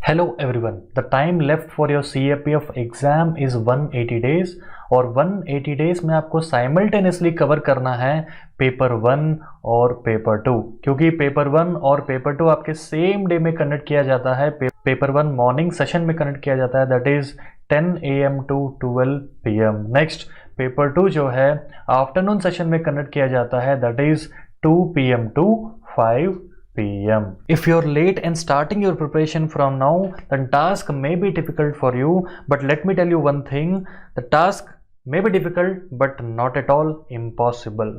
Hello everyone, the time left for your CAPF exam is 180 days और 180 days में आपको simultaneously cover करना है पेपर 1 और पेपर 2, क्योंकि पेपर 1 और पेपर 2 आपके सेम डे में कंडक्ट किया जाता है। पेपर 1 मॉर्निंग सेशन में कंडक्ट किया जाता है, that is 10 AM to 12 PM। Next paper 2 जो है आफ्टरनून सेशन में कंडक्ट किया जाता है, that is 2 PM to 5 PM। If you're late and starting your preparation from now, then task may be difficult for you, but let me tell you one thing, the task may be difficult but not at all impossible.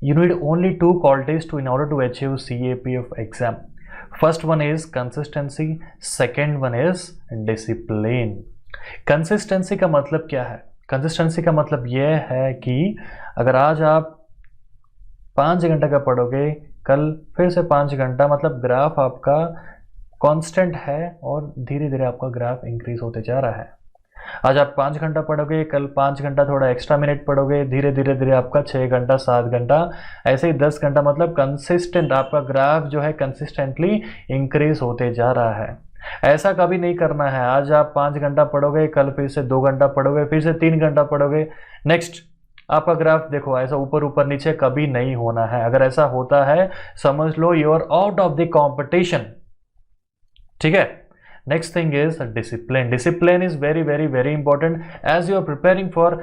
You need only two qualities in order to achieve CAPF exam. First one is consistency, second one is discipline. Consistency का मतलब क्या है? Consistency का मतलब यह है कि अगर आज आप 5 घंटे का पढ़ोगे, कल फिर से 5 घंटा, मतलब ग्राफ आपका कांस्टेंट है और धीरे धीरे आपका ग्राफ इंक्रीज होते जा रहा है। आज आप 5 घंटा पढ़ोगे, कल 5 घंटा थोड़ा एक्स्ट्रा मिनट पढ़ोगे, धीरे धीरे आपका 6 घंटा 7 घंटा, ऐसे ही 10 घंटा, मतलब कंसिस्टेंट आपका ग्राफ जो है कंसिस्टेंटली इंक्रीज होते जा रहा है। ऐसा कभी नहीं करना है आज आप 5 घंटा पढ़ोगे, कल फिर से 2 घंटा पढ़ोगे, फिर से 3 घंटा पढ़ोगे, नेक्स्ट आपका ग्राफ देखो ऐसा ऊपर ऊपर नीचे कभी नहीं होना है। अगर ऐसा होता है समझ लो you are out of the competition, ठीक है। Next thing is discipline. Discipline is very very very important. As you are preparing for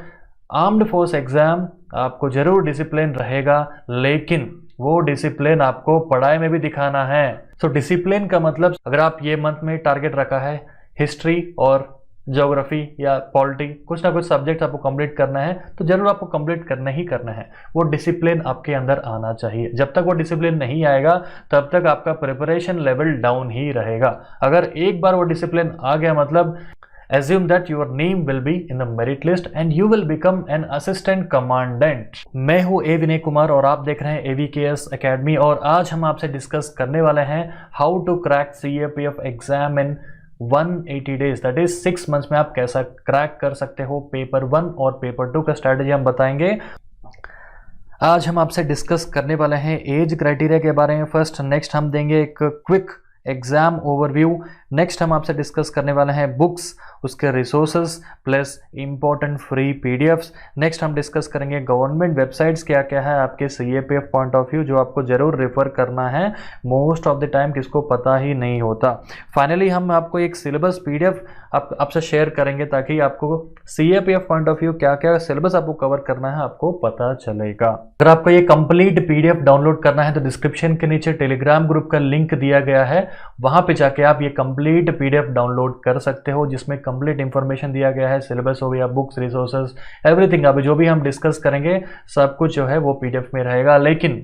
armed force exam, आपको जरूर डिसिप्लिन रहेगा, लेकिन वो डिसिप्लिन आपको पढ़ाई में भी दिखाना है। सो डिसिप्लिन का मतलब, अगर आप ये मंथ में टारगेट रखा है हिस्ट्री और ज्योग्राफी या पॉलिटी, कुछ ना कुछ सब्जेक्ट आपको कंप्लीट करना है, तो जरूर आपको कंप्लीट करना ही करना है। वो डिसिप्लिन आपके अंदर आना चाहिए। जब तक वो डिसिप्लिन नहीं आएगा तब तक आपका प्रिपरेशन लेवल डाउन ही रहेगा। अगर एक बार वो डिसिप्लिन आ गया, मतलब assume that your name will be in the merit list and you will become an assistant commandant। मैं हूँ ए विनय कुमार और आप देख रहे हैं AVKS Academy, और आज हम आपसे डिस्कस करने वाले हैं how to crack CAPF exam in 180 days, that is 6 months में आप कैसा क्रैक कर सकते हो पेपर 1 और पेपर 2 का स्ट्रैटेजी हम बताएंगे। आज हम आपसे डिस्कस करने वाले हैं एज क्राइटेरिया के बारे में फर्स्ट, नेक्स्ट हम देंगे एक क्विक एग्जाम ओवरव्यू, नेक्स्ट हम आपसे डिस्कस करने वाले हैं बुक्स, उसके resources plus important free PDFs, next हम डिस्कस करेंगे गवर्नमेंट वेबसाइट्स क्या क्या है आपके CAPF पॉइंट ऑफ व्यू जो आपको जरूर रेफर करना है, मोस्ट ऑफ द टाइम किसको पता ही नहीं होता। फाइनली हम आपको एक सिलेबस PDF आपसे शेयर करेंगे ताकि आपको CAPF पॉइंट ऑफ व्यू क्या क्या सिलेबस आपको कवर करना है आपको पता चलेगा। अगर आपको ये कंप्लीट PDF डाउनलोड करना है तो डिस्क्रिप्शन के नीचे टेलीग्राम ग्रुप का लिंक दिया गया है, वहां पे जाके आप ये कंप्लीट PDF डाउनलोड कर सकते हो, जिसमें कंप्लीट इंफॉर्मेशन दिया गया है, सिलेबस हो गया, बुक्स, रिसोर्सेज, एवरीथिंग। अभी जो भी हम डिस्कस करेंगे सब कुछ जो है वो PDF में रहेगा, लेकिन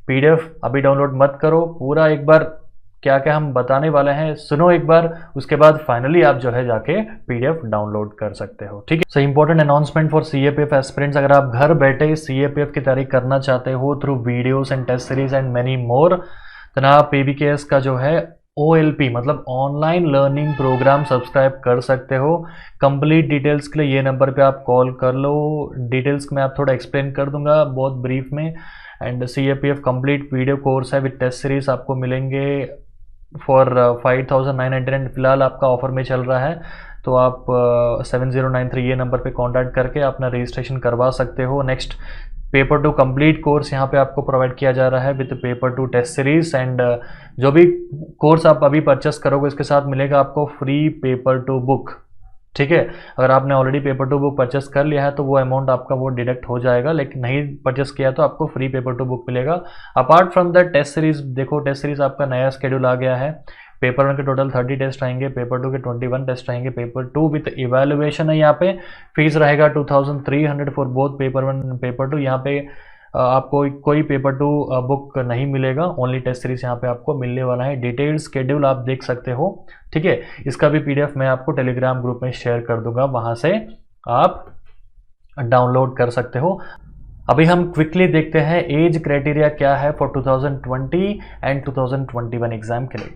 PDF अभी डाउनलोड मत करो, पूरा एक बार क्या क्या हम बताने वाले हैं सुनो एक बार, उसके बाद फाइनली आप जो है जाके PDF डाउनलोड कर सकते हो, ठीक है। So important announcement for CAPF aspirants, अगर आप घर बैठे CAPF की तैयारी करना चाहते हो through videos and test series and many more, तो आप AVKS का जो है OLP मतलब ऑनलाइन लर्निंग प्रोग्राम सब्सक्राइब कर सकते हो। कंप्लीट डिटेल्स के लिए ये नंबर पे आप कॉल कर लो, डिटेल्स में आप थोड़ा एक्सप्लेन कर दूंगा बहुत ब्रीफ में। And CAPF complete video course है विद टेस्ट सीरीज आपको मिलेंगे फॉर 5900, फिलहाल आपका ऑफर में चल रहा है, तो आप 7093 ये नंबर पे कांटेक्ट करके अपना रजिस्ट्रेशन करवा सकते हो। नेक्स्ट पेपर 2 कंप्लीट कोर्स यहाँ पे आपको प्रोवाइड किया जा रहा है with paper 2 test series, and जो भी कोर्स आप अभी परचेस करोगे इसके साथ मिलेगा आपको फ्री पेपर 2 बुक, ठीक है। अगर आपने ऑलरेडी पेपर 2 बुक परचेस कर लिया है तो वो अमाउंट आपका वो डिडक्ट हो जाएगा, लेकिन नहीं परचेस किया तो आपको फ्री पेपर 2 बुक मिलेगा। Apart from the test series, देखो टेस्ट सीरीज आपका नया शेड्यूल आ गया है। पेपर 1 के टोटल 30 टेस्ट आएंगे, पेपर 2 के 21 टेस्ट आएंगे, पेपर 2 विद इवेल्युएशन है। यहाँ पे फीस रहेगा 2300 for both paper 1 and paper 2। यहाँ पे आपको कोई पेपर 2 बुक नहीं मिलेगा, ओनली टेस्ट सीरीज यहाँ पे आपको मिलने वाला है। डिटेल्ड शेड्यूल आप देख सकते हो, ठीक है। इसका भी PDF मैं आपको टेलीग्राम ग्रुप में शेयर कर दूंगा, वहां से आप डाउनलोड कर सकते हो। अभी हम क्विकली देखते हैं एज क्राइटेरिया क्या है फॉर 2020 एंड 2021 एग्जाम के लिए।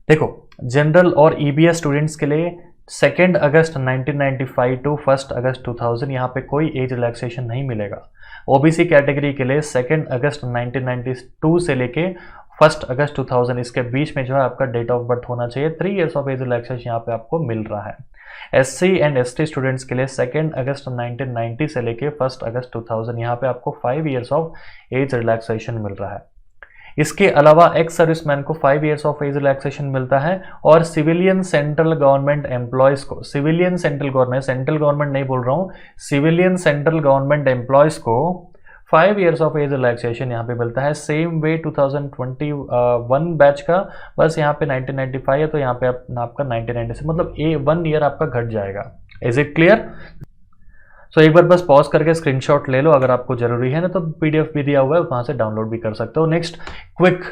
देखो जनरल और EBS स्टूडेंट्स के लिए 2 अगस्त 1995 टू 1 अगस्त 2000 यहाँ पे कोई एज रिलैक्सेशन नहीं मिलेगा। OBC कैटेगरी के लिए 2 अगस्त 1992 से लेके 1 अगस्त 2000, इसके बीच में जो है आपका डेट ऑफ बर्थ होना चाहिए। 3 ईयर्स ऑफ एज रिलैक्सेशन यहाँ पे आपको मिल रहा है। SC एंड ST स्टूडेंट्स के लिए 2 अगस्त 1990 से लेके 1 अगस्त 2000 यहाँ पे आपको 5 ईयर्स ऑफ एज रिलैक्सेशन मिल रहा है। इसके अलावा एक्स सर्विसमैन को 5 ईयर्स ऑफ एज रिलैक्सेशन मिलता है, और सिविलियन सेंट्रल गवर्नमेंट एम्प्लॉयज को, civilian central government, central government नहीं बोल रहा हूँ, सिविलियन सेंट्रल गवर्नमेंट एम्प्लॉयज को 5 ईयर्स ऑफ एज रिलैक्सेशन यहाँ पे मिलता है। सेम वे 2021 बैच का, बस यहाँ पे 1995 है तो यहाँ पे आपका 1990 से मतलब 1 ईयर आपका घट जाएगा। Is it clear? सो एक बार बस पॉज करके स्क्रीनशॉट ले लो, अगर आपको जरूरी है ना तो PDF भी दिया हुआ है, वहां से डाउनलोड भी कर सकते हो। नेक्स्ट क्विक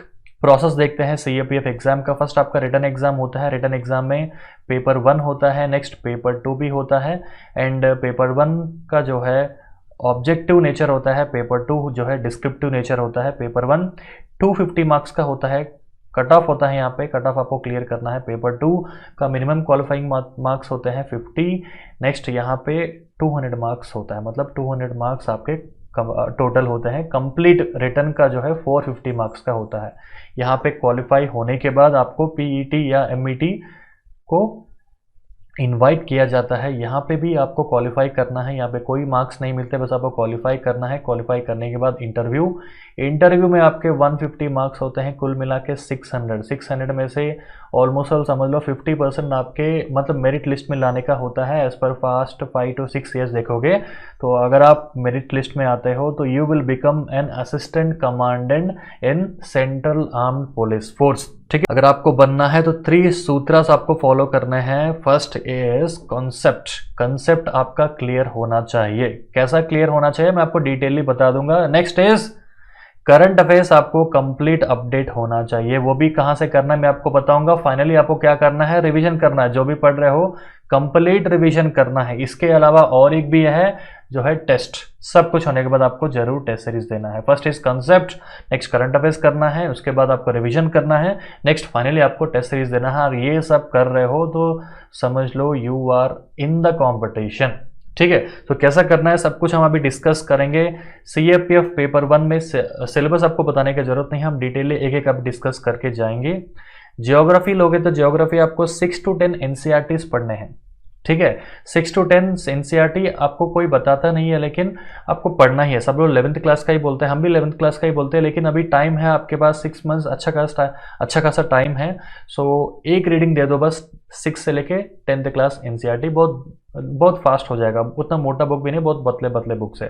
प्रोसेस देखते हैं CAPF एग्जाम का। फर्स्ट आपका रिटन एग्जाम होता है। रिटन एग्जाम में पेपर 1 होता है, नेक्स्ट पेपर 2 भी होता है, एंड पेपर 1 का जो है ऑब्जेक्टिव नेचर होता है, पेपर 2 जो है डिस्क्रिप्टिव नेचर होता है। पेपर 1 250 मार्क्स का होता है, कट ऑफ होता है, यहाँ पे कट ऑफ आपको क्लियर करना है। पेपर 2 का मिनिमम क्वालिफाइंग मार्क्स होते हैं 50। नेक्स्ट यहाँ पे 200 मार्क्स होता है, मतलब 200 मार्क्स आपके टोटल होते हैं। कंप्लीट रिटन का जो है 450 मार्क्स का होता है। यहाँ पे क्वालिफाई होने के बाद आपको PET या MET को इनवाइट किया जाता है। यहाँ पे भी आपको क्वालिफाई करना है, यहाँ पे कोई मार्क्स नहीं मिलते, बस आपको क्वालिफाई करना है। क्वालिफाई करने के बाद इंटरव्यू में आपके 150 मार्क्स होते हैं, कुल मिला के 600 में से ऑलमोस्ट समझ लो 50% आपके मतलब मेरिट लिस्ट में लाने का होता है। As per fast 5 to 6 years देखोगे तो अगर आप मेरिट लिस्ट में आते हो तो you will become an assistant commandant in central armed police force. ठीक है, अगर आपको बनना है तो 3 सूत्रास आपको फॉलो करने हैं। फर्स्ट इज कंसेप्ट आपका क्लियर होना चाहिए। कैसा क्लियर होना चाहिए मैं आपको डिटेयली बता दूंगा। नेक्स्ट इज करंट अफेयर्स आपको कंप्लीट अपडेट होना चाहिए। वो भी कहां से करना है मैं आपको बताऊंगा। फाइनली आपको क्या करना है, रिवीजन करना है। जो भी पढ़ रहे हो कंप्लीट रिवीजन करना है। इसके अलावा और एक भी है जो है टेस्ट। सब कुछ होने के बाद आपको जरूर टेस्ट सीरीज देना है। First is concept, next current affairs करना है, उसके बाद आपको रिवीजन करना है, नेक्स्ट फाइनली आपको टेस्ट सीरीज देना है। और ये सब कर रहे हो तो समझ लो you are in the competition. ठीक है, तो कैसा करना है सब कुछ हम अभी डिस्कस करेंगे। CAPF पेपर 1 में सिलेबस आपको बताने की जरूरत नहीं है, हम डिटेल एक एक अब डिस्कस करके जाएंगे। ज्योग्राफी लोगे तो ज्योग्राफी आपको 6 to 10 NCERTs पढ़ने हैं। ठीक है, 6 to 10 NCERT आपको कोई बताता नहीं है, लेकिन आपको पढ़ना ही है। सब लोग 11th क्लास का ही बोलते हैं, हम भी 11th क्लास का ही बोलते हैं, लेकिन अभी टाइम है आपके पास 6 मंथ्स, अच्छा खासा टाइम है। सो एक रीडिंग दे दो बस 6 से लेके 10th क्लास NCERT, बहुत फास्ट हो जाएगा। उतना मोटा बुक भी नहीं, बहुत पतले पतले बुक्स है।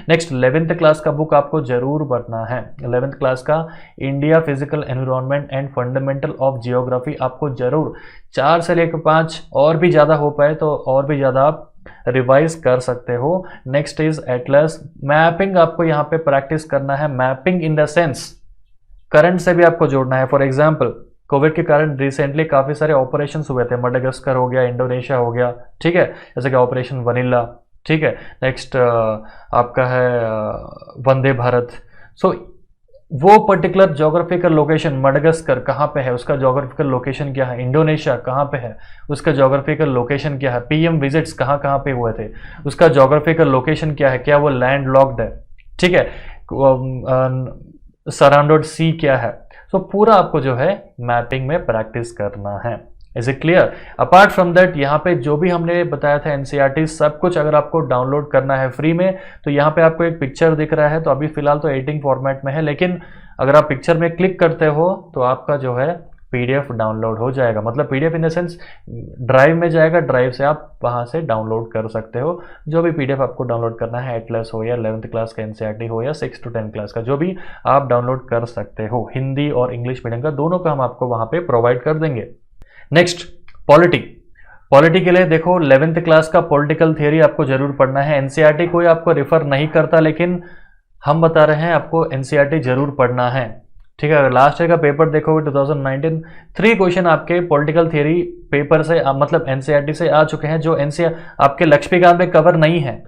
नेक्स्ट 11th क्लास का बुक आपको जरूर पढ़ना है। 11th क्लास का India physical environment and fundamental of geography आपको जरूर 4 से लेकर 5 और भी ज़्यादा हो पाए तो और भी ज़्यादा आप रिवाइज कर सकते हो। Next is Atlas. मैपिंग आपको यहाँ पे प्रैक्टिस करना है। Mapping in the sense current से भी आपको जोड़ना है। फॉर एग्जाम्पल कोविड के कारण रिसेंटली काफी सारे ऑपरेशंस हुए थे, मडागास्कर हो गया, इंडोनेशिया हो गया, ठीक है, जैसे कि ऑपरेशन वनीला, ठीक है। नेक्स्ट आपका है वंदे भारत। सो वो पर्टिकुलर जोग्राफिकल लोकेशन मडागास्कर कहाँ पे है, उसका जोग्राफिकल लोकेशन क्या है, इंडोनेशिया कहाँ पे है, उसका जोग्राफिकल लोकेशन क्या है, PM विजिट्स कहाँ कहाँ पे हुए थे, उसका जोग्राफिकल लोकेशन क्या है, क्या वो लैंड लॉक्ड है, ठीक है, सराउंडेड सी क्या है। तो पूरा आपको जो है मैपिंग में प्रैक्टिस करना है। Is it clear? Apart from that यहाँ पे जो भी हमने बताया था NCERT सब कुछ अगर आपको डाउनलोड करना है फ्री में, तो यहाँ पे आपको एक पिक्चर दिख रहा है, तो अभी फिलहाल तो एडिटिंग फॉर्मेट में है, लेकिन अगर आप पिक्चर में क्लिक करते हो तो आपका जो है PDF डाउनलोड हो जाएगा। मतलब PDF in the sense drive में जाएगा, ड्राइव से आप वहाँ से डाउनलोड कर सकते हो। जो भी PDF आपको डाउनलोड करना है, एटलस हो या 11th क्लास का NCERT हो या 6 to 10 क्लास का, जो भी आप डाउनलोड कर सकते हो, हिंदी और इंग्लिश मीडियम का दोनों का हम आपको वहाँ पे प्रोवाइड कर देंगे। नेक्स्ट पॉलिटी के लिए देखो 11th क्लास का पॉलिटिकल थियरी आपको जरूर पढ़ना है। NCERT कोई आपको रेफर नहीं करता, लेकिन हम बता रहे हैं आपको NCERT जरूर पढ़ना है। ठीक है, अगर लास्ट ईयर का पेपर देखोगे 2019 3 क्वेश्चन आपके पॉलिटिकल थियरी पेपर से मतलब NCERT से आ चुके हैं, जो NCERT आपके लक्ष्मीकांत में कवर नहीं है।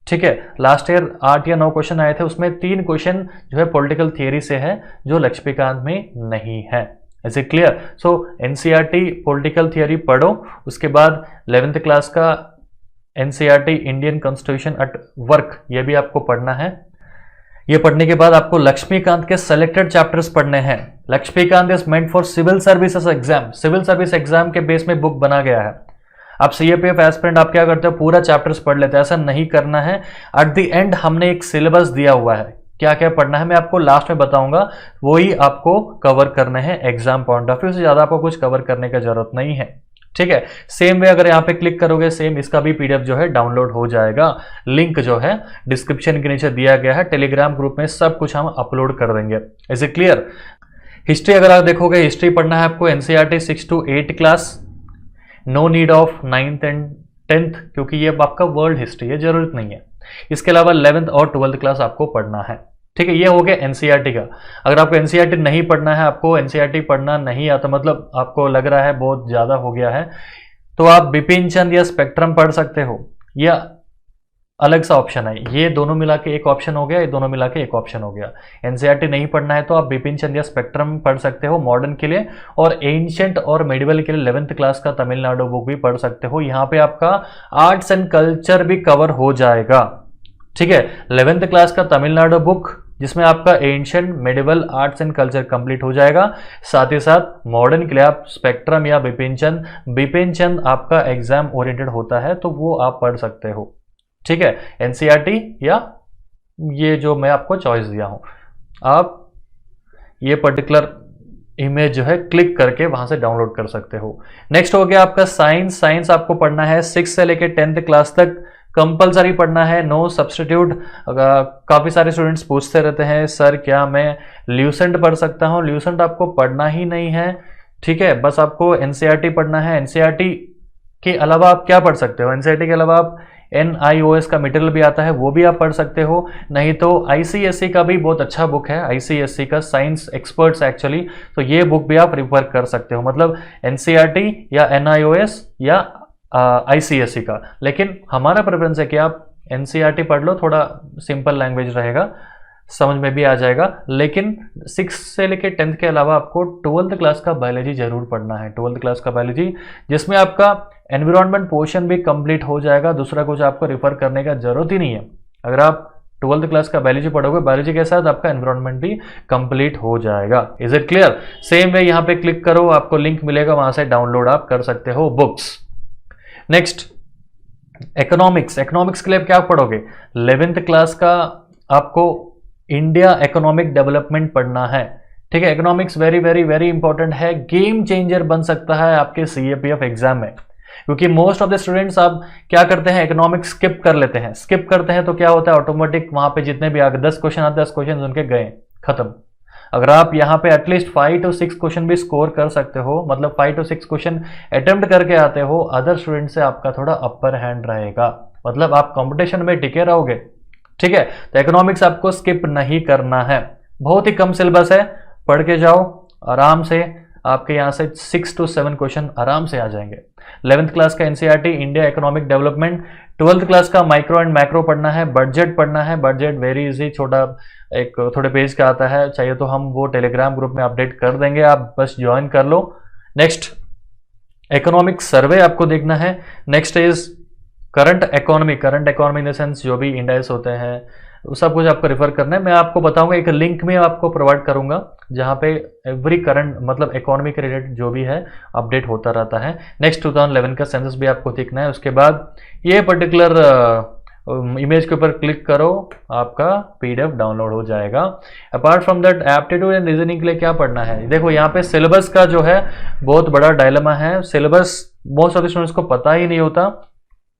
ठीक है, लास्ट ईयर 8 या 9 क्वेश्चन आए थे, उसमें 3 क्वेश्चन जो है पॉलिटिकल थियरी से है, जो लक्ष्मीकांत में नहीं है। Is it clear? So NCERT political theory पढ़ो, उसके बाद 11th क्लास का NCERT Indian constitution at work, ये भी आपको पढ़ना है। ये पढ़ने के बाद आपको लक्ष्मीकांत के सेलेक्टेड चैप्टर्स पढ़ने हैं। Laxmikanth is meant for civil services exam, civil service exam के बेस में बुक बना गया है। आप सीएपीएफ एस्पिरेंट आप क्या करते हो, पूरा चैप्टर्स पढ़ लेते हैं, ऐसा नहीं करना है। एट द एंड हमने एक सिलेबस दिया हुआ है, क्या क्या पढ़ना है मैं आपको लास्ट में बताऊंगा, वही आपको कवर करने हैं एग्जाम पॉइंट ऑफ व्यू से, ज्यादा आपको कुछ कवर करने की जरूरत नहीं है, ठीक है। सेम वे अगर यहाँ पे क्लिक करोगे, सेम इसका भी पीडीएफ जो है डाउनलोड हो जाएगा। लिंक जो है डिस्क्रिप्शन के नीचे दिया गया है, टेलीग्राम ग्रुप में सब कुछ हम अपलोड कर देंगे। Is it clear? हिस्ट्री अगर आप देखोगे, हिस्ट्री पढ़ना है आपको NCERT 6 to 8 class, no need of 9th and 10th, क्योंकि ये आपका वर्ल्ड हिस्ट्री है, जरूरत नहीं है। इसके अलावा 11th और 12th क्लास आपको पढ़ना है, ठीक है। ये हो गया एनसीईआरटी का। अगर आपको एनसीईआरटी नहीं पढ़ना है, आपको एनसीईआरटी पढ़ना नहीं आता, मतलब आपको लग रहा है बहुत ज्यादा हो गया है, तो आप बिपिन चंद या स्पेक्ट्रम पढ़ सकते हो, या अलग सा ऑप्शन है। ये दोनों मिला के एक ऑप्शन हो गया, ये दोनों मिला के एक ऑप्शन हो गया। एनसीईआरटी नहीं पढ़ना है तो आप बिपिन चंद या स्पेक्ट्रम पढ़ सकते हो मॉडर्न के लिए, और एंशिएंट और मेडिवल के लिए 11th क्लास का तमिलनाडु बुक भी पढ़ सकते हो। यहाँ पे आपका आर्ट्स एंड कल्चर भी कवर हो जाएगा, ठीक है। 11th क्लास का तमिलनाडु बुक जिसमें आपका ancient medieval arts and culture complete हो जाएगा, साथ ही साथ मॉडर्न के लिए आप स्पेक्ट्रम या बिपिन चंद आपका एग्जाम ओरिएंटेड होता है तो वो आप पढ़ सकते हो, ठीक है। एनसीईआरटी या ये जो मैं आपको चॉइस दिया हूं, आप ये पर्टिकुलर इमेज जो है क्लिक करके वहां से डाउनलोड कर सकते हो। नेक्स्ट हो गया आपका साइंस। साइंस आपको पढ़ना है 6 से लेके 10th क्लास तक, कंपलसरी पढ़ना है, नो सब्सटीट्यूट। काफी सारे स्टूडेंट्स पूछते रहते हैं सर क्या मैं ल्यूसेंट पढ़ सकता हूं? ल्यूसेंट आपको पढ़ना ही नहीं है, ठीक है। बस आपको एनसीईआरटी पढ़ना है। एनसीईआरटी के अलावा आप क्या पढ़ सकते हो? एनसीईआरटी के अलावा आप NIOS का मटेरियल भी आता है, वो भी आप पढ़ सकते हो। नहीं तो ICSE का भी बहुत अच्छा बुक है, ICSE का साइंस एक्सपर्ट्स एक्चुअली, तो ये बुक भी आप रिफर कर सकते हो। मतलब NCERT या NIOS या ICSE का। लेकिन हमारा प्रेफरेंस है कि आप NCERT पढ़ लो, थोड़ा सिंपल लैंग्वेज रहेगा, समझ में भी आ जाएगा। लेकिन 6 से लेके 10th के अलावा आपको 12th क्लास का बायोलॉजी जरूर पढ़ना है। 12th क्लास का बायोलॉजी जिसमें आपका एनवायरमेंट पोर्शन भी कंप्लीट हो जाएगा, दूसरा कुछ आपको रिफर करने का जरूरत ही नहीं है। अगर आप 12th क्लास का बायोलॉजी पढ़ोगे, बायोलॉजी के साथ आपका एनवायरमेंट भी कंप्लीट हो जाएगा। Is it clear? Same way यहाँ पे क्लिक करो, आपको लिंक मिलेगा, वहां से डाउनलोड आप कर सकते हो बुक्स। Next economics. इकोनॉमिक्स के लिए क्या पढ़ोगे? 11th क्लास का आपको इंडिया इकोनॉमिक डेवलपमेंट पढ़ना है, ठीक है। Economics very very very important है, गेम चेंजर बन सकता है आपके सीएपीएफ एग्जाम में, क्योंकि मोस्ट ऑफ द स्टूडेंट्स आप क्या करते हैं, इकोनॉमिक्स स्किप कर लेते हैं। स्किप करते हैं तो क्या होता है, ऑटोमेटिक वहां पे जितने भी आगे 10 क्वेश्चन आते हैं 10 क्वेश्चन उनके गए, खत्म। अगर आप यहाँ पे एटलीस्ट 5 to 6 क्वेश्चन भी स्कोर कर सकते हो, मतलब 5 to 6 क्वेश्चन अटेम्प्ट करके आते हो, अदर स्टूडेंट से आपका थोड़ा अपर हैंड रहेगा, मतलब आप कंपटीशन में टिके रहोगे, ठीक है। तो इकोनॉमिक्स आपको स्किप नहीं करना है, बहुत ही कम सिलेबस है, पढ़ के जाओ आराम से, आपके यहाँ से 6 to 7 क्वेश्चन आराम से आ जाएंगे। 11th क्लास का NCERT India economic development, 12th class का माइक्रो एंड मैक्रो पढ़ना है, बजट पढ़ना है। बजट वेरी इजी, छोटा एक थोड़े पेज का आता है, चाहिए तो हम वो टेलीग्राम ग्रुप में अपडेट कर देंगे, आप बस ज्वाइन कर लो। नेक्स्ट इकोनॉमिक सर्वे आपको देखना है। Next is current economy. Current economy in the sense जो भी इंडेक्स होते हैं वो सब कुछ आपको रेफर करना है। मैं आपको बताऊंगा, एक लिंक में आपको प्रोवाइड करूंगा जहां पे एवरी करंट मतलब इकोनॉमी के रिलेटेड जो भी है अपडेट होता रहता है। नेक्स्ट 2011 का सेंसस भी आपको देखना है। उसके बाद ये पर्टिकुलर इमेज के ऊपर क्लिक करो, आपका पीडीएफ डाउनलोड हो जाएगा। Apart from that aptitude and reasoning के लिए क्या पढ़ना है, देखो यहाँ पे सिलेबस का जो है बहुत बड़ा डायलेमा है। Syllabus most of the students को पता ही नहीं होता,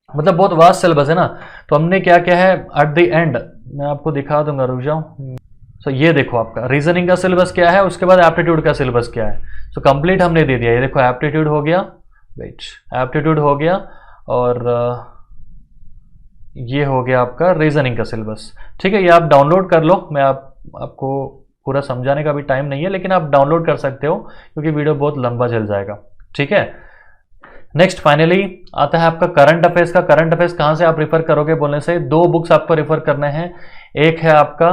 मतलब बहुत वास्ट सिलेबस है ना। तो हमने क्या क्या है एट द एंड मैं आपको दिखा दूंगा, रुक जाओ। तो ये देखो आपका रीजनिंग का सिलेबस क्या है, उसके बाद एप्टीट्यूड का सिलेबस क्या है। तो कंप्लीट हमने दे दिया। ये देखो एप्टीट्यूड हो गया, वेट एप्टीट्यूड हो गया, और ये हो गया आपका रीजनिंग का सिलेबस, ठीक है। ये आप डाउनलोड कर लो, मैं आपको पूरा समझाने का भी टाइम नहीं है, लेकिन आप डाउनलोड कर सकते हो क्योंकि वीडियो बहुत लंबा चल जाएगा, ठीक है। नेक्स्ट फाइनली आता है आपका करंट अफेयर्स का। करंट अफेयर्स कहां से आप रिफर करोगे बोलने से, 2 बुक्स आपको रिफर करने हैं। एक है आपका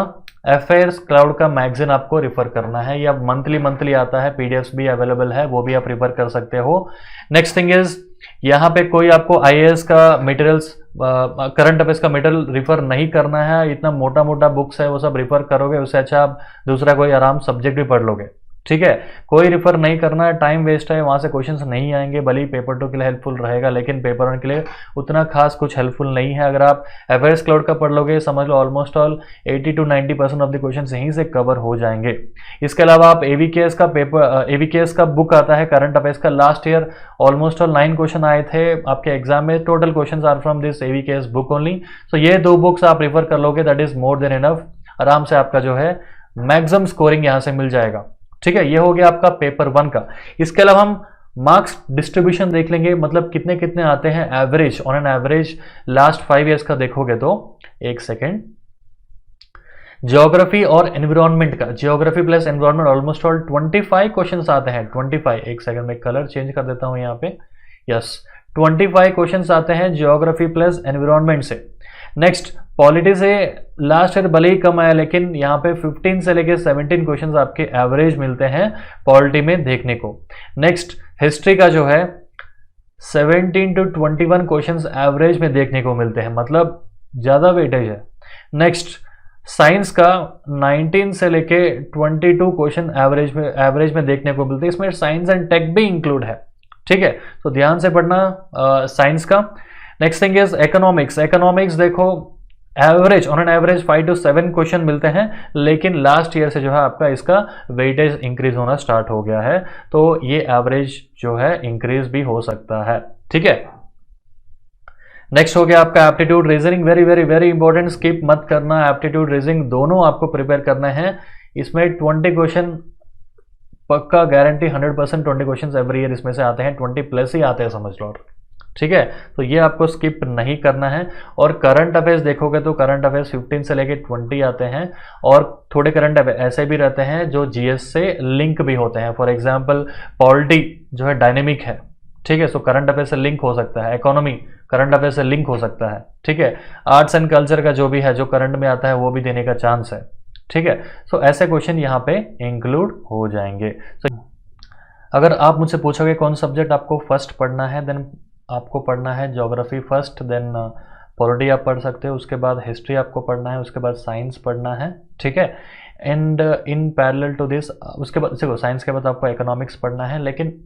अफेयर्स क्लाउड का मैगजीन आपको रिफर करना है, या मंथली आता है, पीडीएफ्स भी अवेलेबल है, वो भी आप रिफर कर सकते हो। नेक्स्ट थिंग इज यहाँ पे कोई आपको आईएएस का मटेरियल्स करंट अफेयर्स का मटेरियल रिफर नहीं करना है, इतना मोटा मोटा बुक्स है वो सब रिफर करोगे, उससे अच्छा आप दूसरा कोई आराम सब्जेक्ट भी पढ़ लोगे। ठीक है, कोई रिफर नहीं करना है, टाइम वेस्ट है, वहां से क्वेश्चंस नहीं आएंगे। भले ही पेपर 2 के लिए हेल्पफुल रहेगा लेकिन पेपर 1 के लिए उतना खास कुछ हेल्पफुल नहीं है। अगर आप अफेयर्स क्लाउड का पढ़ लोगे समझ लो almost all 80 to 90% of the questions यहीं से कवर हो जाएंगे। इसके अलावा आप एवीकेएस का पेपर, एवीकेएस का बुक आता है करंट अफेयर्स का, last year almost all 9 question आए थे आपके एग्जाम में, total questions are from this AVKS book only. So ये 2 बुक्स आप रिफर कर लोगे, that is more than enough, आराम से आपका जो है मैक्सिमम स्कोरिंग यहां से मिल जाएगा। ठीक है, ये हो गया आपका पेपर 1 का। इसके अलावा हम मार्क्स डिस्ट्रीब्यूशन देख लेंगे, मतलब कितने कितने आते हैं average, on an average last 5 years का देखोगे तो, एक सेकेंड, ज्योग्राफी और एनवायरमेंट का, geography plus environment almost all 25 questions आते हैं, 25, एक सेकंड में कलर चेंज कर देता हूं यहाँ पे, यस 25 क्वेश्चंस आते हैं ज्योग्राफी प्लस एनवायरमेंट से। नेक्स्ट पॉलिटी से लास्ट ईयर भले ही कम आया लेकिन यहाँ पे 15 से लेके 17 क्वेश्चंस आपके एवरेज मिलते हैं पॉलिटी में देखने को। नेक्स्ट हिस्ट्री का जो है 17 to 21 क्वेश्चंस एवरेज में देखने को मिलते हैं, मतलब ज्यादा वेटेज है। नेक्स्ट साइंस का 19 से लेके 22 क्वेश्चन एवरेज में देखने को मिलते हैं, इसमें साइंस एंड टेक भी इंक्लूड है। ठीक है, तो ध्यान से पढ़ना साइंस का। Next thing is economics, economics देखो average, on an average 5 to 7 question मिलते हैं, लेकिन लास्ट ईयर से जो है आपका इसका वेटेज इंक्रीज होना स्टार्ट हो गया है, तो ये एवरेज जो है इंक्रीज भी हो सकता है। ठीक है, नेक्स्ट हो गया आपका aptitude reasoning, very very very important, skip मत करना, एप्टीट्यूड रीजनिंग दोनों आपको प्रिपेयर करना है। इसमें 20 क्वेश्चन पक्का गारंटी 100% 20 क्वेश्चन एवरी ईयर इसमें से आते हैं, 20 प्लस ही आते हैं समझ लो। ठीक है, तो ये आपको स्किप नहीं करना है। और करंट अफेयर्स देखोगे तो करंट अफेयर्स 15 से लेके 20 आते हैं, और थोड़े करंट अफेयर्स ऐसे भी रहते हैं जो जीएस से लिंक भी होते हैं। फॉर एग्जांपल पॉलिटी जो है डायनेमिक है, ठीक है, सो करंट अफेयर से लिंक हो सकता है, इकोनॉमी करंट अफेयर से लिंक हो सकता है। ठीक है, आर्ट्स एंड कल्चर का जो भी है जो करंट में आता है वो भी देने का चांस है। ठीक है, सो ऐसे क्वेश्चन यहाँ पे इंक्लूड हो जाएंगे। so, अगर आप मुझसे पूछोगे कौन सब्जेक्ट आपको फर्स्ट पढ़ना है, देन आपको पढ़ना है ज्योग्राफी फर्स्ट, देन पॉलिटी आप पढ़ सकते हो, उसके बाद हिस्ट्री आपको पढ़ना है, उसके बाद साइंस पढ़ना है। ठीक है, and in parallel to this उसके बाद देखो साइंस के बाद आपको इकोनॉमिक्स पढ़ना है, लेकिन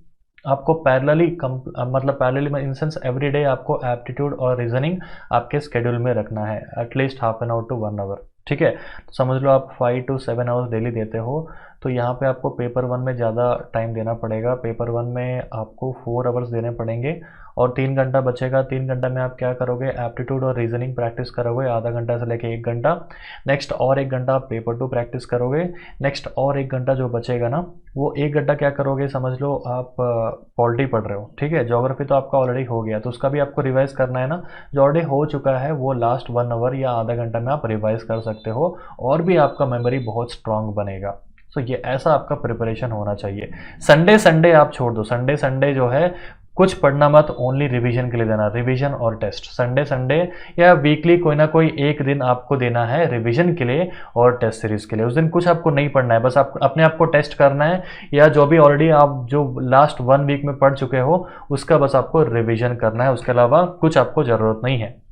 आपको पैरेलली मतलब parallelly in sense every day आपको एप्टीट्यूड और रीजनिंग आपके स्केड्यूल में रखना है, at least half an hour to 1 hour. ठीक है, तो समझ लो आप 5 to 7 आवर्स डेली देते हो, तो यहाँ पे आपको पेपर 1 में ज़्यादा टाइम देना पड़ेगा। पेपर 1 में आपको 4 आवर्स देने पड़ेंगे और 3 घंटा बचेगा। 3 घंटा में आप क्या करोगे, एप्टीट्यूड और रीजनिंग प्रैक्टिस करोगे आधा घंटा से लेके 1 घंटा। नेक्स्ट और 1 घंटा आप पेपर 2 प्रैक्टिस करोगे। नेक्स्ट और 1 घंटा जो बचेगा ना, वो 1 घंटा क्या करोगे, समझ लो आप पॉलिटी पढ़ रहे हो। ठीक है, ज्योग्राफी तो आपका ऑलरेडी हो गया, तो उसका भी आपको रिवाइज करना है ना, जो ऑलरेडी हो चुका है वो लास्ट 1 आवर या आधा घंटा में आप रिवाइज कर सकते हो, और भी आपका मेमोरी बहुत स्ट्रांग बनेगा। तो ये ऐसा आपका प्रिपरेशन होना चाहिए। संडे आप छोड़ दो, संडे जो है कुछ पढ़ना मत, ओनली रिवीजन के लिए देना, रिवीजन और टेस्ट। संडे या वीकली कोई ना कोई एक दिन आपको देना है रिवीजन के लिए और टेस्ट सीरीज के लिए। उस दिन कुछ आपको नहीं पढ़ना है, बस आप अपने आप को टेस्ट करना है, या जो भी ऑलरेडी आप जो लास्ट 1 वीक में पढ़ चुके हो उसका बस आपको रिवीजन करना है, उसके अलावा कुछ आपको जरूरत नहीं है।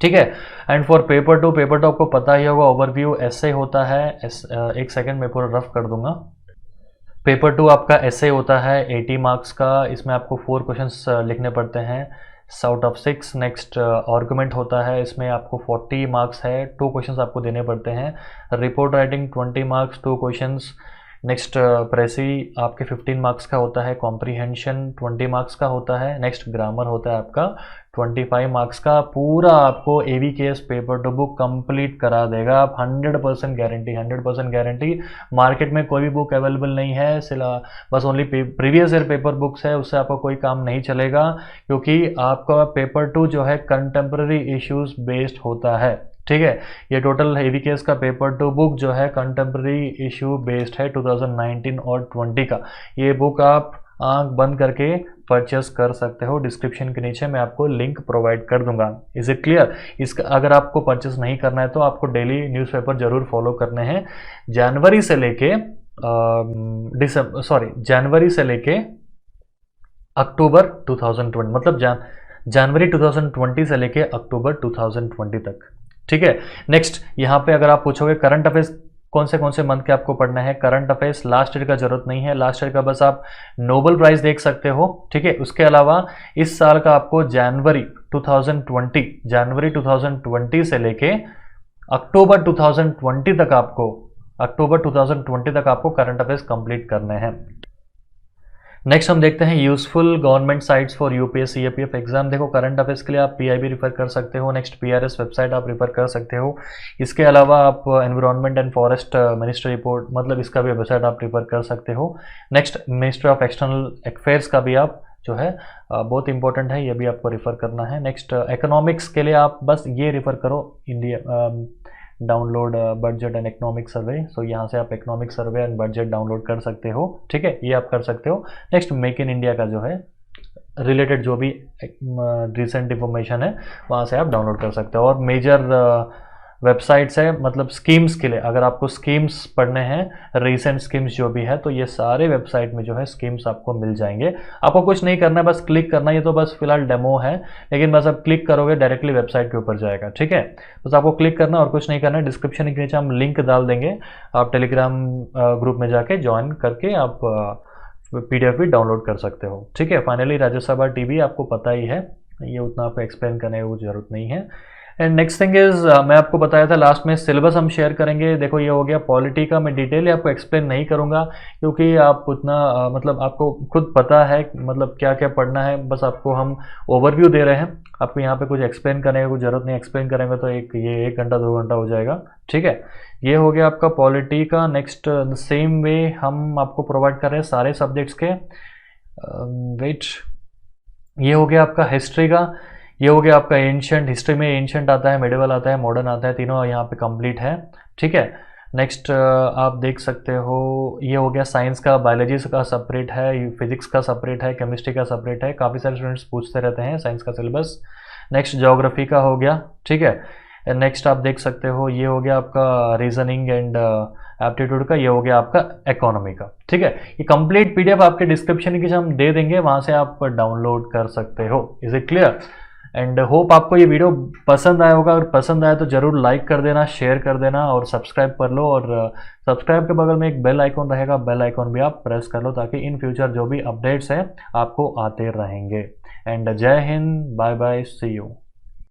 ठीक है, एंड फॉर पेपर 2 आपको पता ही होगा, ओवरव्यू ऐसे होता है, एक सेकेंड में पूरा रफ कर दूंगा। पेपर 2 आपका ऐसे होता है 80 मार्क्स का, इसमें आपको 4 क्वेश्चंस लिखने पड़ते हैं आउट ऑफ 6। नेक्स्ट आर्गुमेंट होता है, इसमें आपको 40 मार्क्स है, 2 क्वेश्चंस आपको देने पड़ते हैं। Report writing 20 marks, 2 questions. Next precis आपके 15 मार्क्स का होता है, कॉम्प्रीहेंशन 20 मार्क्स का होता है। नेक्स्ट ग्रामर होता है आपका 25 मार्क्स का। पूरा आपको एवीकेएस पेपर 2 बुक कंप्लीट करा देगा आप, 100% गारंटी, 100% गारंटी। मार्केट में कोई भी बुक अवेलेबल नहीं है, बस only previous year paper books है, उससे आपका कोई काम नहीं चलेगा, क्योंकि आपका पेपर 2 जो है कंटेम्प्रेरी इश्यूज बेस्ड होता है। ठीक है, ये टोटल एवीकेएस का पेपर 2 बुक जो है कंटेम्प्रेरी इशू बेस्ड है 2019 और 20 का। ये बुक आप आंख बंद करके परचेस कर सकते हो, डिस्क्रिप्शन के नीचे मैं आपको लिंक प्रोवाइड कर दूंगा। Is it clear? इसका अगर आपको परचेस नहीं करना है तो आपको डेली न्यूज़पेपर जरूर फॉलो करने हैं। जनवरी से लेके अक्टूबर 2020, मतलब जनवरी 2020 से लेके अक्टूबर 2020 तक। ठीक है, नेक्स्ट यहाँ पे अगर आप पूछोगे करंट अफेयर्स कौन से मंथ के आपको पढ़ना है, करंट अफेयर्स लास्ट ईयर का जरूरत नहीं है, लास्ट ईयर का बस आप नोबेल प्राइज देख सकते हो। ठीक है, उसके अलावा इस साल का आपको जनवरी 2020 से लेके अक्टूबर 2020 तक आपको करंट अफेयर्स कंप्लीट करने हैं। नेक्स्ट हम देखते हैं useful government sites for UPSC CAPF exam. देखो करंट अफेयर्स के लिए आप पीआईबी रिफर कर सकते हो, नेक्स्ट पीआरएस वेबसाइट आप रिफर कर सकते हो। इसके अलावा आप environment and forest ministry report मतलब इसका भी वेबसाइट आप रिफर कर सकते हो। Next ministry of external affairs का भी आप जो है बहुत इंपॉर्टेंट है, ये भी आपको रिफर करना है। नेक्स्ट इकोनॉमिक्स के लिए आप बस ये रिफर करो India download budget and economic survey. So यहाँ से आप economic survey and budget download कर सकते हो। ठीक है, ये आप कर सकते हो। नेक्स्ट मेक इन इंडिया का जो है रिलेटेड जो भी रिसेंट इंफॉर्मेशन है वहाँ से आप डाउनलोड कर सकते हो। और मेजर वेबसाइट्स है मतलब स्कीम्स के लिए, अगर आपको स्कीम्स पढ़ने हैं रिसेंट स्कीम्स जो भी है तो ये सारे वेबसाइट में जो है स्कीम्स आपको मिल जाएंगे। आपको कुछ नहीं करना है, बस क्लिक करना है। ये तो बस फिलहाल डेमो है, लेकिन बस आप क्लिक करोगे डायरेक्टली वेबसाइट के ऊपर जाएगा। ठीक है, बस आपको क्लिक करना और कुछ नहीं करना है। डिस्क्रिप्शन के नीचे हम लिंक डाल देंगे, आप टेलीग्राम ग्रुप में जाके ज्वाइन करके आप PDF भी डाउनलोड कर सकते हो। ठीक है, फाइनली राज्यसभा टीवी आपको पता ही है, ये उतना आपको एक्सप्लेन करने की जरूरत नहीं है। एंड नेक्स्ट थिंग इज मैं आपको बताया था लास्ट में सिलेबस हम शेयर करेंगे। देखो ये हो गया पॉलिटी का, मैं डिटेल आपको एक्सप्लेन नहीं करूंगा क्योंकि आप उतना मतलब आपको खुद पता है मतलब क्या क्या पढ़ना है, बस आपको हम ओवरव्यू दे रहे हैं। आपको यहाँ पे कुछ एक्सप्लेन करने की कोई जरूरत नहीं, एक्सप्लेन करेंगे तो ये 1 घंटा 2 घंटा हो जाएगा। ठीक है, ये हो गया आपका पॉलिटी का। नेक्स्ट सेम वे हम आपको प्रोवाइड कर रहे हैं सारे सब्जेक्ट्स के। वेट, ये हो गया आपका हिस्ट्री का, ये हो गया आपका एंशिएंट। हिस्ट्री में एंशिएंट आता है, मेडिवल आता है, मॉडर्न आता है, तीनों यहाँ पे कंप्लीट है। ठीक है, नेक्स्ट आप देख सकते हो ये हो गया साइंस का, बायोलॉजी का सेपरेट है, फिजिक्स का सेपरेट है, केमिस्ट्री का सेपरेट है। काफ़ी सारे स्टूडेंट्स पूछते रहते हैं साइंस का सिलेबस। नेक्स्ट ज्योग्राफी का हो गया। ठीक है, नेक्स्ट आप देख सकते हो ये हो गया आपका रीजनिंग एंड एप्टीट्यूड का, ये हो गया आपका इकोनॉमी का। ठीक है, ये कंप्लीट PDF आपके डिस्क्रिप्शन के हम दे देंगे, वहाँ से आप डाउनलोड कर सकते हो। Is it clear? And hope आपको ये वीडियो पसंद आया होगा। अगर पसंद आया तो ज़रूर लाइक कर देना, शेयर कर देना और सब्सक्राइब कर लो। और सब्सक्राइब के बगल में एक बेल आइकॉन रहेगा, बेल आइकॉन भी आप प्रेस कर लो ताकि इन फ्यूचर जो भी अपडेट्स हैं आपको आते रहेंगे। एंड जय हिंद, बाय बाय, सी यू।